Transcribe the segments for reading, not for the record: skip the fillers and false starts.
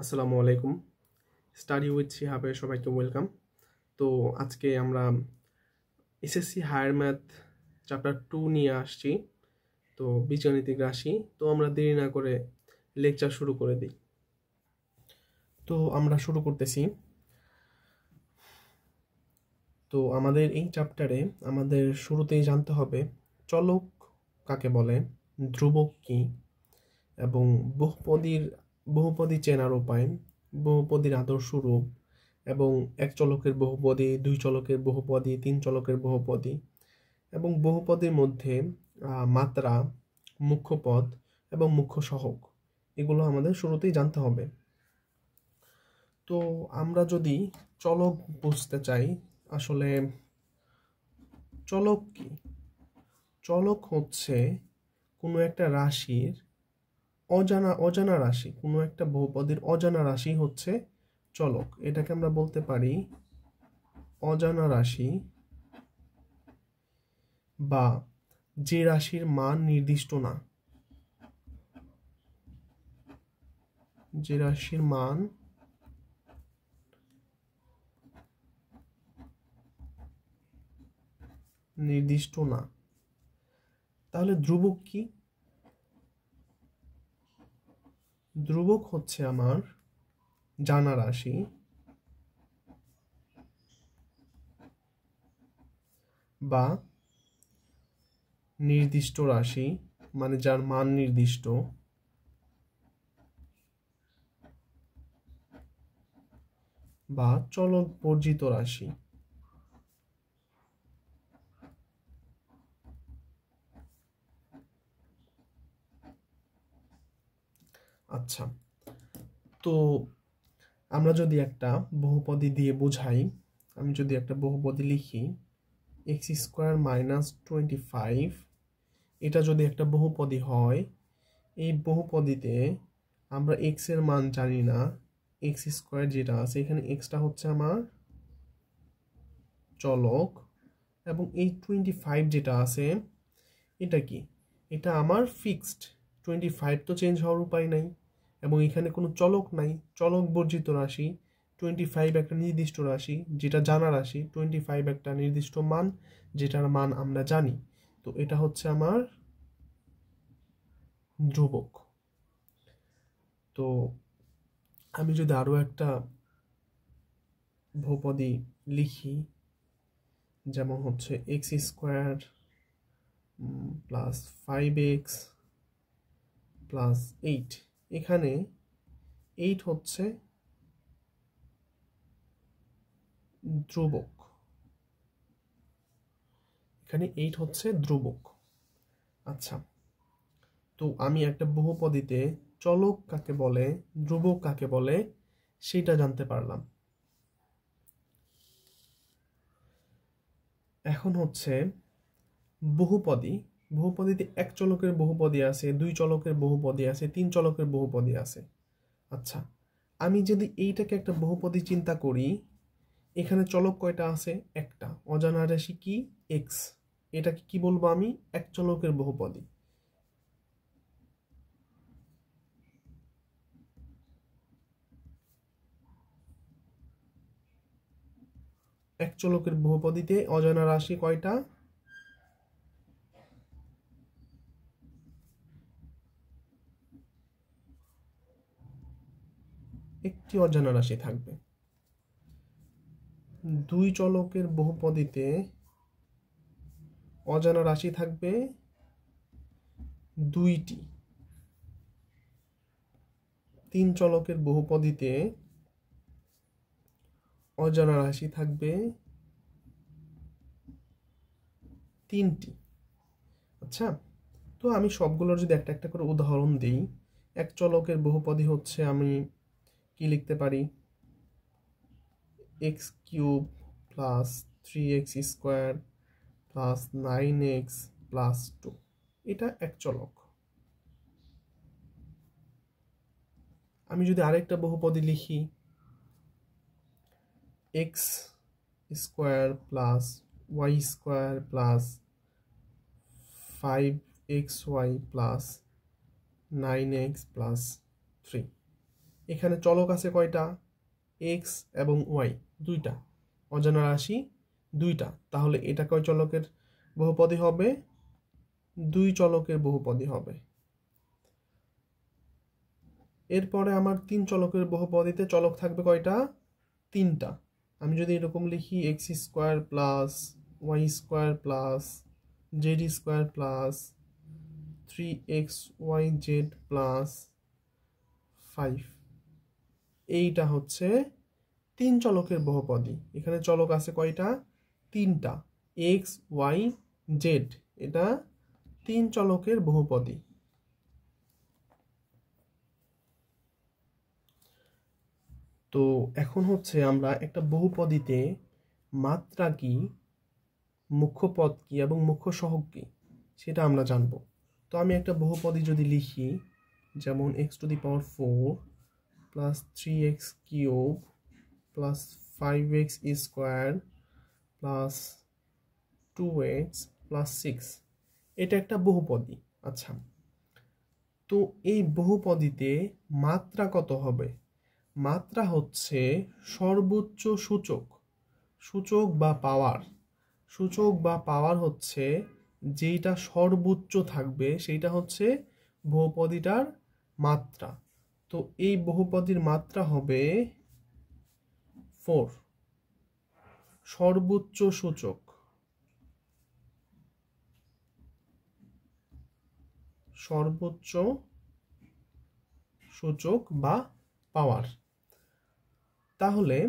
আসসালামু আলাইকুম। Study with শিহাবে সবাইকে ওয়েলকাম। তো আজকে আমরা এসএসসি হায়ার ম্যাথ চ্যাপ্টার 2 নিয়ে আসছি। তো বীজগাণিতিক রাশি। তো আমরা দেরি না করে লেকচার শুরু করে দিই। তো আমরা শুরু করতেছি। তো আমাদের এই চ্যাপ্টারে আমাদের শুরুতেই জানতে হবে চলক কাকে বলে, ধ্রুবক কি, এবং বহুপদী চেনার উপায়, বহুপদীর আদর্শ রূপ, এবং এক চলকের বহুপদী, দুই চলকের বহুপদী, তিন চলকের বহুপদী, এবং বহুপদীর মধ্যে মাত্রা, মুখ্য পদ এবং মুখ্য সহগ, এগুলো আমাদের শুরুতেই জানতে হবে। তো আমরা যদি চলক বুঝতে চাই, আসলে চলক কি? চলক হচ্ছে কোনো একটা রাশির অজানা রাশি, কোনো একটা বহুপদীর অজানা রাশি হচ্ছে চলক। এটাকে আমরা বলতে পারি অজানা রাশি, বা যে রাশির মান নির্দিষ্ট না, যে রাশির মান নির্দিষ্ট না। তাহলে ধ্রুবক কি? ধ্রুবক হচ্ছে আমার জানা রাশি বা নির্দিষ্ট রাশি, মানে যার মান নির্দিষ্ট, বা চলক বর্জিত রাশি। আচ্ছা, তো আমরা যদি একটা বহুপদী দিয়ে বোঝাই, আমি যদি একটা বহুপদী লিখি x² - 25, এটা যদি একটা বহুপদী হয়, এই বহুপদীতে আমরা x এর মান জানি না, x² যেটা আছে এখানে xটা হচ্ছে আমার চলক, এবং এই 25 যেটা আছে এটা কি? এটা আমার ফিক্সড। 25 তো চেঞ্জ হওয়ার উপায় নাই, এবং এখানে কোনো চলক নাই, চলক বর্জিত রাশি। 25 একটা নির্দিষ্ট রাশি, যেটা জানা রাশি। 25 একটা নির্দিষ্ট মান, যেটার মান আমরা জানি। তো এটা হচ্ছে আমার ধ্রুবক। তো আমি যদি আরো একটা বহুপদী লিখি, যেমন হচ্ছে x² + 5x + 8, এখানে 8 হচ্ছে ধ্রুবক, এখানে 8 হচ্ছে ধ্রুবক। আচ্ছা, তো আমি একটা বহুপদীতে চলক কাকে বলে, ধ্রুবক কাকে বলে, সেটা জানতে পারলাম। এখন হচ্ছে বহুপদী। বহুপদীতে এক চলকের বহুপদী আছে, দুই চলকের বহুপদী আছে, তিন চলকের বহুপদী আছে। আচ্ছা, আমি যদি এইটাকে একটা বহুপদী চিন্তা করি, এখানে চলক কয়টা আছে? একটা। অজানা রাশি কি? এক্স। এটাকে কি বলবো আমি? এক চলকের বহুপদী। এক চলকের বহুপদীতে অজানা রাশি কয়টা? একটি অজানা রাশি থাকবে। দুই চলকের বহুপদীতে অজানা রাশি থাকবে দুইটি। তিন চলকের বহুপদীতে অজানা রাশি থাকবে তিনটি। আচ্ছা, তো আমি সবগুলোর যদি একটা একটা করে উদাহরণ দিই, এক চলকের বহুপদী হচ্ছে, আমি কি লিখতে পারি? x³ + 3x² + 9x + 2, এটা এক চলক। আমি যদি আরেকটা বহুপদী লিখি x² + y² + 5xy + 9x + 3, এখানে চলক আছে কয়টা? এক্স এবং ওয়াই, দুইটা। অজানা রাশি দুইটা। তাহলে এটা কয় চলকের বহুপদী হবে? দুই চলকের বহুপদী হবে। এরপরে আমার তিন চলকের বহুপদীতে চলক থাকবে কয়টা? তিনটা। আমি যদি এরকম লিখি X square plus Y square plus Z square plus 3xyz plus 5, এইটা হচ্ছে তিন চলকের বহুপদী। এখানে চলক আছে কয়টা? তিনটা। এক্স ওয়াই জেড, এটা তিন চলকের বহুপদী। তো এখন হচ্ছে আমরা একটা বহুপদীতে মাত্রা কি, মুখ্য পদ কি এবং মুখ্য সহগ কি সেটা আমরা জানবো। তো আমি একটা বহুপদী যদি লিখি, যেমন x⁴ plus 3x³ plus 5x² plus 2x plus 6, এটা একটা বহুপদী। আচ্ছা, তো এই বহুপদীতে মাত্রা কত হবে? মাত্রা হচ্ছে সর্বোচ্চ সূচক, সূচক বা পাওয়ার। সূচক বা পাওয়ার হচ্ছে যেইটা সর্বোচ্চ থাকবে সেইটা হচ্ছে বহুপদীটার মাত্রা। তো এই বহুপদীর মাত্রা হবে 4, সর্বোচ্চ সূচক, সর্বোচ্চ সূচক বা পাওয়ার। তাহলে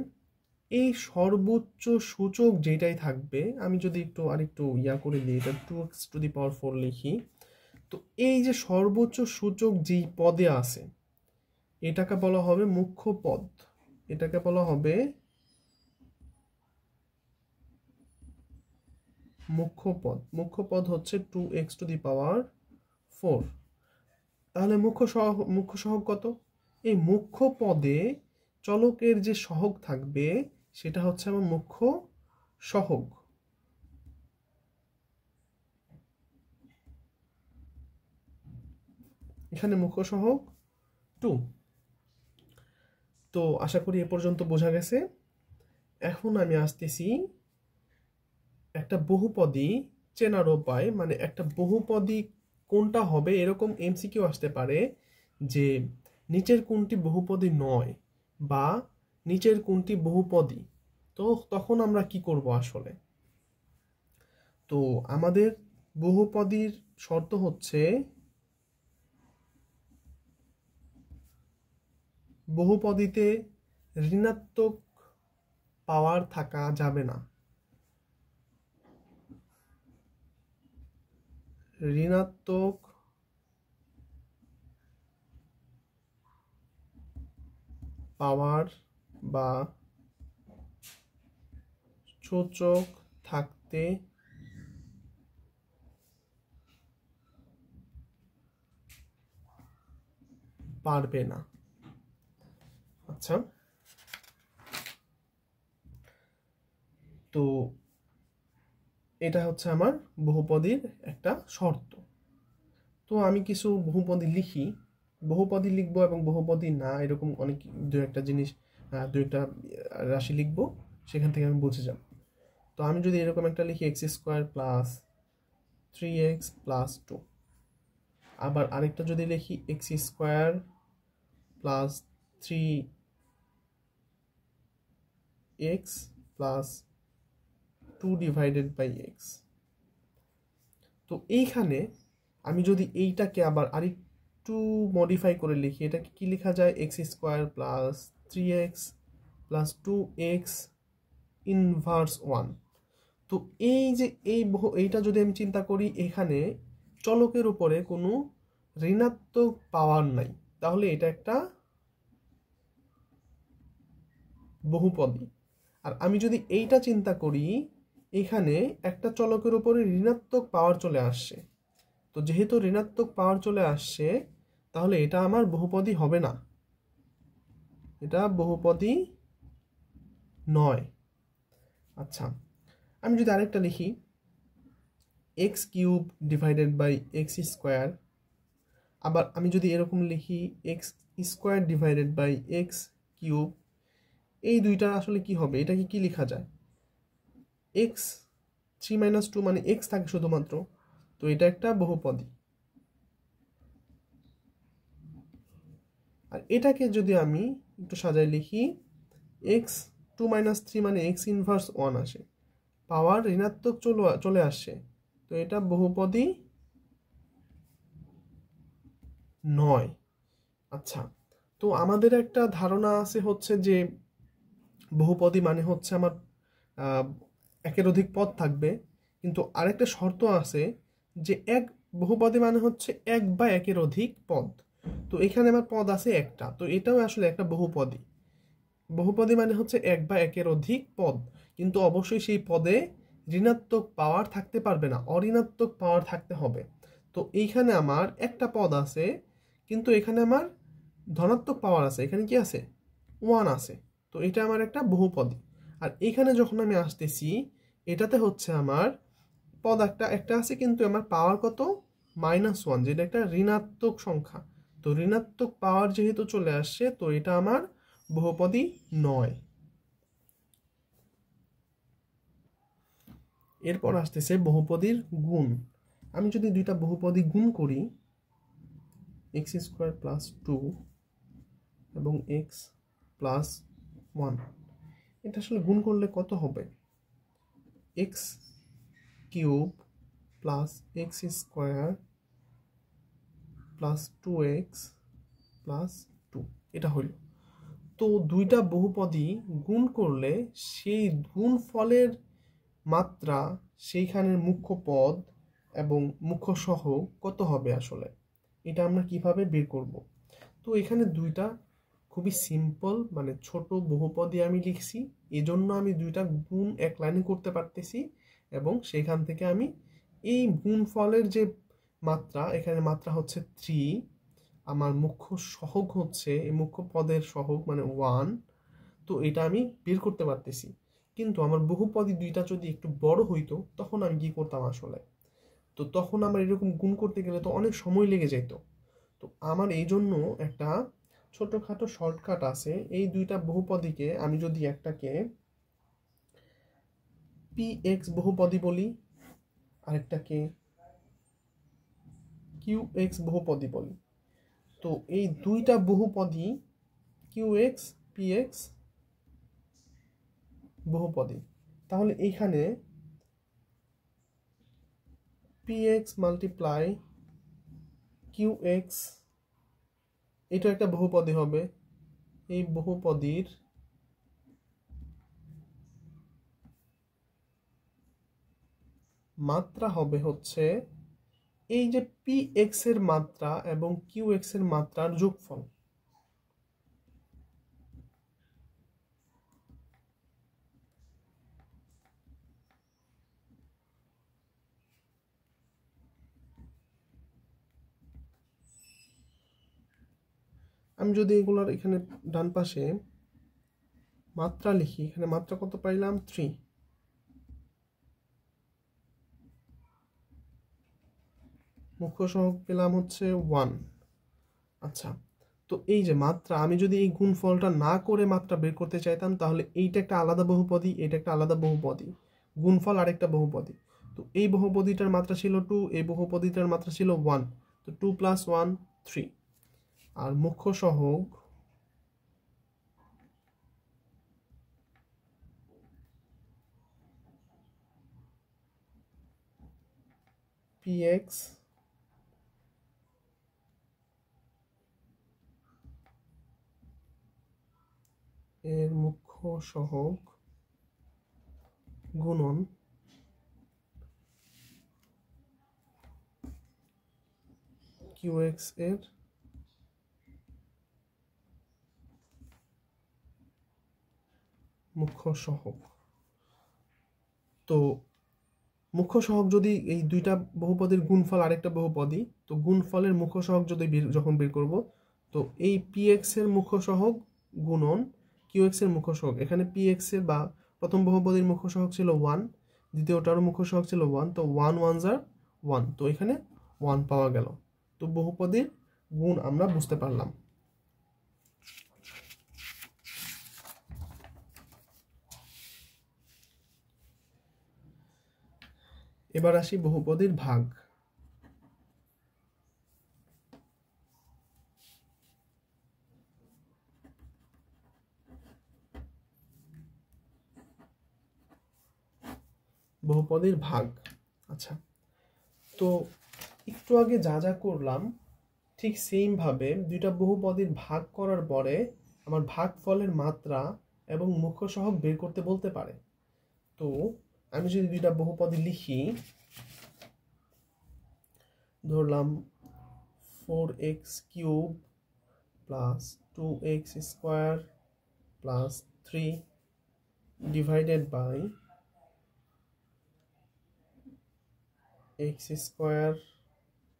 এই সর্বোচ্চ সূচক যেটাই থাকবে, আমি যদি আরেকটু করে দিই, এটা 2x⁴ লিখি, তো এই যে সর্বোচ্চ সূচক যেই পদে আছে এটাকে বলা হবে মুখ্য পদ। এটাকে বলা হবে মুখ্য পদ। মুখ্য পদ হচ্ছে 2x⁴। তাহলে মুখ্য সহগ কত? এই মুখ্য পদে চলকের যে সহগ থাকবে সেটা হচ্ছে আমার মুখ্য সহগ। এখানে মুখ্য সহগ 2। তো আশা করি এ পর্যন্ত বোঝা গেছে। এখন আমি আসতেছি একটা বহুপদী চেনার উপায়, মানে একটা বহুপদী কোনটা হবে এরকম এমসিকিউ আসতে পারে যে নিচের কোনটি বহুপদী নয় বা নিচের কোনটি বহুপদী। তো তখন আমরা কি করব আসলে? তো আমাদের বহুপদীর শর্ত হচ্ছে বহুপদীতে ঋণাত্মক পাওয়ার থাকা যাবে না। ঋণাত্মক পাওয়ার বা সূচক থাকতে পারবে না। আচ্ছা, তো এটা হচ্ছে আমার বহুপদীর একটা শর্ত। তো আমি কিছু বহুপদী লিখি, বহুপদী লিখবো এবং বহুপদী না এরকম অনেক দু একটা জিনিস, দু একটা রাশি লিখবো, সেখান থেকে আমি বুঝে যাব। তো আমি যদি এরকম একটা লিখি x² প্লাস 3x প্লাস 2, আবার আরেকটা যদি লিখি x² plus 3x plus 2/x। তো এইখানে আমি যদি এইটাকে আবার আরেকটু মডিফাই করে লিখি, এটাকে কি লেখা যায়? x² plus 3x plus 2x inverse 1। তো এই যে এইটা যদি আমি চিন্তা করি, এখানে চলকের উপরে কোনো ঋণাত্মক পাওয়ার নাই, তাহলে এটা একটা বহুপদী। আর আমি যদি এইটা চিন্তা করি, এখানে একটা চলকের উপরে ঋণাত্মক পাওয়ার চলে আসছে, তো যেহেতু ঋণাত্মক পাওয়ার চলে আসছে তাহলে এটা আমার বহুপদী হবে না, এটা বহুপদী নয়। আচ্ছা, আমি যদি আরেকটা লিখি x³ ডিভাইডেড বাই x², আবার আমি যদি এরকম লিখি square divided by X cube, এই দুইটা আসলে কি হবে, এটাকে কি লেখা যায়, এক্স 3 - 2 মানে এক্স থাকে শুধুমাত্র, তো এটা একটা বহুপদী। আর এটাকে যদি আমি একটু সাজায় লিখি, এক্স 2 - 3 মানে এক্স ইনভার্স 1 আসে, পাওয়ার ঋণাত্মক চলে আসছে, তো এটা বহুপদী নয়। আচ্ছা, তো আমাদের একটা ধারণা আছে হচ্ছে যে বহুপদী মানে হচ্ছে আমার একের অধিক পদ থাকবে, কিন্তু আরেকটা শর্ত আছে যে বহুপদী মানে হচ্ছে এক বা একের অধিক পদ। তো এখানে আমার পদ আছে একটা, তো এটাও আসলে একটা বহুপদী। বহুপদী মানে হচ্ছে এক বা একের অধিক পদ, কিন্তু অবশ্যই সেই পদে ঋণাত্মক পাওয়ার থাকতে পারবে না, অঋণাত্মক পাওয়ার থাকতে হবে। তো এইখানে আমার একটা পদ আছে, কিন্তু এখানে আমার ধনাত্মক পাওয়ার আছে, এখানে কি আছে, 1 আছে, তো এটা আমার একটা বহুপদী। আর এখানে যখন আমি আসতেছি, এটাতে হচ্ছে আমার পদ একটা আছে, কিন্তু আমার পাওয়ার কত, -1, যেটা একটা ঋণাত্মক সংখ্যা। তো ঋণাত্মক পাওয়ার যেহেতু চলে আসছে, তো এটা আমার বহুপদী নয়। এরপর আসতেছে বহুপদীর গুণ। আমি যদি দুইটা বহুপদী গুণ করি, x² + 2 এবং x + 1, এটা আসলে গুণ করলে কত হবে, x³ + x² + 2x + 2, এটা হইল। তো দুইটা বহুপদী গুণ করলে সেই গুণফলের মাত্রা, সেইখানের মুখ্য পদ এবং মুখ্য সহগ কত হবে আসলে, এটা আমরা কিভাবে বের করব। তো এখানে দুইটা খুবই সিম্পল, মানে ছোট বহুপদী আমি লিখছি, এজন্য আমি দুইটা গুণ এক লাইনে করতে পারতেছি, এবং সেখান থেকে আমি এই গুণফলের যে মাত্রা, এখানে মাত্রা হচ্ছে 3, আমার মুখ্য সহগ হচ্ছে এই মুখ্য পদের সহগ মানে 1, তো এটা আমি বের করতে পারতেছি। কিন্তু আমার বহুপদী দুইটা যদি একটু বড় হইতো, তখন আমি কি করতাম আসলে, তো তখন আমার এরকম গুণ করতে গেলে তো অনেক সময় লেগে যেত। তো আমার এই জন্য একটা ছোটখাটো শর্টকাট আছে, এই দুইটা বহুপদীকে আমি যদি একটাকে px বহুপদী বলি, আরেকটাকে qx বহুপদী বলি, তো এই দুইটা বহুপদী qx px বহুপদী, তাহলে এইখানে px মাল্টিপ্লাই qx, এটা একটা বহুপদী হবে, এই বহুপদীর মাত্রা হবে হচ্ছে এই যে px এর মাত্রা এবং qx এর মাত্রার যোগফল। আমি যদি এগুলার এখানে ডান পাশে মাত্রা লিখি, এখানে মাত্রা কত পাইলাম, 3, মুখ্য সহগ পেলাম হচ্ছে 1। আচ্ছা, তো এই যে মাত্রা, আমি যদি এই গুণফলটা না করে মাত্রা বের করতে চাইতাম, তাহলে এইটা একটা আলাদা বহুপদী, এটা একটা আলাদা বহুপদী, গুণফল আরেকটা বহুপদী। তো এই বহুপদীটার মাত্রা ছিল 2, এই বহুপদীটার মাত্রা ছিল 1, তো 2 + 1 3। আর মুখ্য সহগ px এর মুখ্য সহগ গুণন qx এর মুখ্য সহগ। তো মুখ্য সহগ যদি এই দুইটা বহুপদীর গুণফল আরেকটা বহুপদী, তো গুণফলের মুখ্য সহগ যদি যখন বের করব, তো এই px এর মুখ্য সহগ গুণন qx এর মুখ্য সহগ, এখানে px এর বা প্রথম বহুপদীর মুখ্য সহগ ছিল 1, দ্বিতীয়টারও মুখ্য সহগ ছিল 1, তো 1 1s are 1, তো এখানে 1 পাওয়া গেল। তো বহুপদীর গুণ আমরা বুঝতে পারলাম। এবার আসি বহুপদীর ভাগ। বহুপদীর ভাগ, আচ্ছা, তো একটু আগে যা যা করলাম ঠিক সেম ভাবে দুইটা বহুপদীর ভাগ করার পরে আমার ভাগফলের মাত্রা এবং মুখ্য সহগ বের করতে বলতে পারে। তো আমি যদি দুইটা বহুপদী লিখি, ধরলাম 4x³ plus 2x² plus 3 divided by x²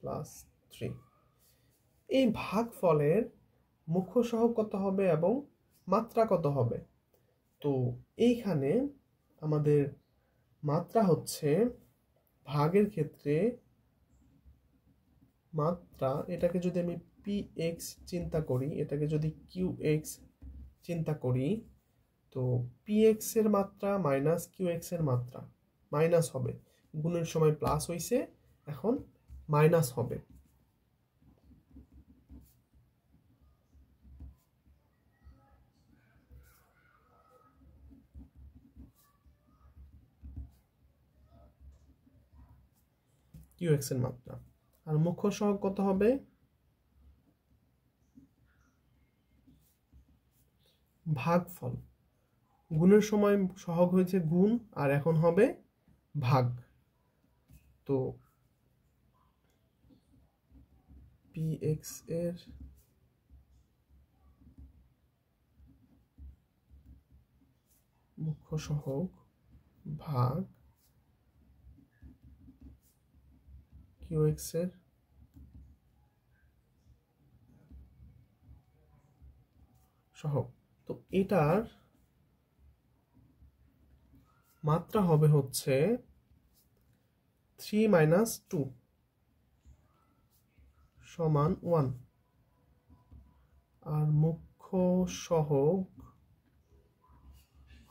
plus 3, এই ভাগফলের মুখ্য সহগ কত হবে এবং মাত্রা কত হবে? তো এইখানে আমাদের মাত্রা হচ্ছে ভাগের ক্ষেত্রে মাত্রা, এটাকে যদি আমি px চিন্তা করি, এটাকে যদি qx চিন্তা করি, তো px এর মাত্রা মাইনাস qx এর মাত্রা মাইনাস হবে, গুণের সময় প্লাস হইছে, এখন মাইনাস হবে। qx এর মাত্রা আর মুখ্য সহগ কত হবে? ভাগফল, গুণের সময় সহগ হয়েছে গুণ আর এখন হবে ভাগ। তো px এর মুখ্য সহগ ভাগ qx এর সহগ। তো এটার মাত্রা হবে হচ্ছে 3 - 2 সমান 1, আর মুখ্য সহগ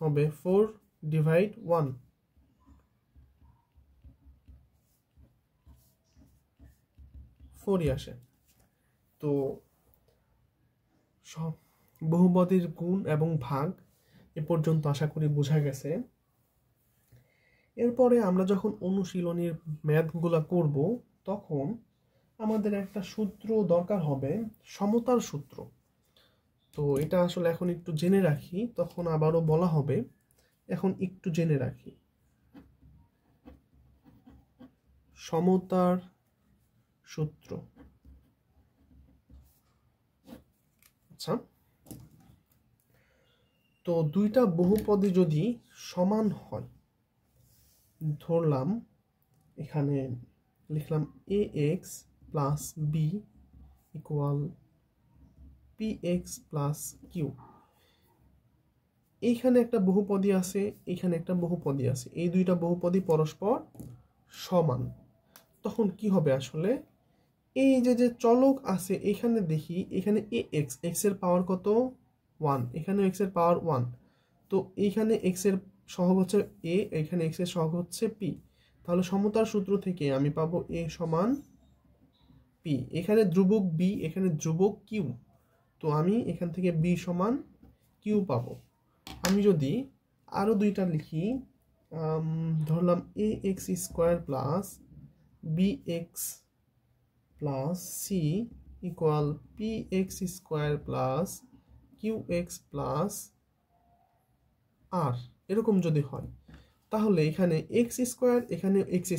হবে 4/1, 4ই আসে। তো সব বহুপদীর গুণ এবং ভাগ এ পর্যন্ত আশা করি বোঝা গেছে। এরপরে আমরা যখন অনুশীলনীর ম্যাথগুলা করব তখন আমাদের একটা সূত্র দরকার হবে, সমতার সূত্র। তো এটা আসলে এখন একটু জেনে রাখি, তখন আবারও বলা হবে, এখন একটু জেনে রাখি। সমতার সূত্র, আচ্ছা, তো দুইটা বহুপদী যদি সমান হয়, ধরলাম এখানে লিখলাম ax plus b equal px plus q, এইখানে একটা বহুপদী আছে, এখানে একটা বহুপদী আছে, এই দুইটা বহুপদী পরস্পর সমান, তখন কি হবে আসলে, এই যে চলক আছে এখানে দেখি, এখানে ax, x এর পাওয়ার কত 1, এখানে x এর পাওয়ার 1, তো এইখানে x এর সহগ হচ্ছে a, এখানে x এর সহগ হচ্ছে p, তাহলে সমতার সূত্র থেকে আমি পাবো a সমান p, এখানে ধ্রুবক b, এখানে ধ্রুবক q, তো আমি এখান থেকে b সমান q পাবো। আমি যদি আরো দুইটা লিখি, ধরলাম ax² plus bx plus c equal px² plus qx plus r, এরকম যদি হয়, তাহলে এখানে x², এখানে x²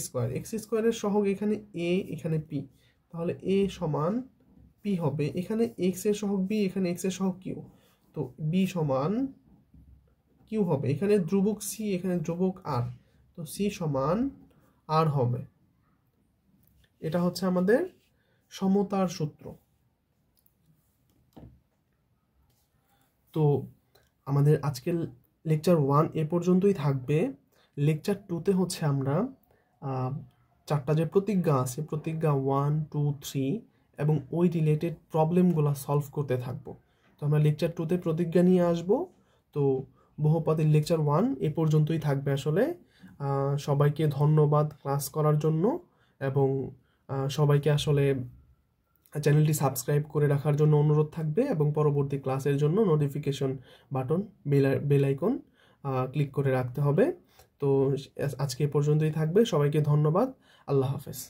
এর সহগ এখানে a, এখানে p, তাহলে a সমান p হবে, এখানে x এর সহগ b, এখানে x এর সহগ q, তো b সমান q হবে, এখানে ধ্রুবক c, এখানে ধ্রুবক r, তো c সমান r হবে। এটা হচ্ছে আমাদের সমতার সূত্র। তো আমাদের আজকের লেকচার 1 এ পর্যন্তই থাকবে। লেকচার 2তে হচ্ছে আমরা চারটা যে প্রতিজ্ঞা আছে, প্রতিজ্ঞা 1, 2, 3 এবং ওই রিলেটেড প্রবলেমগুলো সলভ করতে থাকবো। তো আমরা লেকচার 2তে প্রতিজ্ঞা নিয়ে আসব। তো বহুপদীর লেকচার 1 এ পর্যন্তই থাকবে আসলে। সবাইকে ধন্যবাদ ক্লাস করার জন্য, এবং সবাইকে আসলে চ্যানেলটি সাবস্ক্রাইব করে রাখার জন্য অনুরোধ থাকবে, এবং পরবর্তী ক্লাসের জন্য notification button bell icon click করে রাখতে হবে। তো আজকে এ পর্যন্তই থাকবে। সবাইকে ধন্যবাদ। আল্লাহ হাফেজ।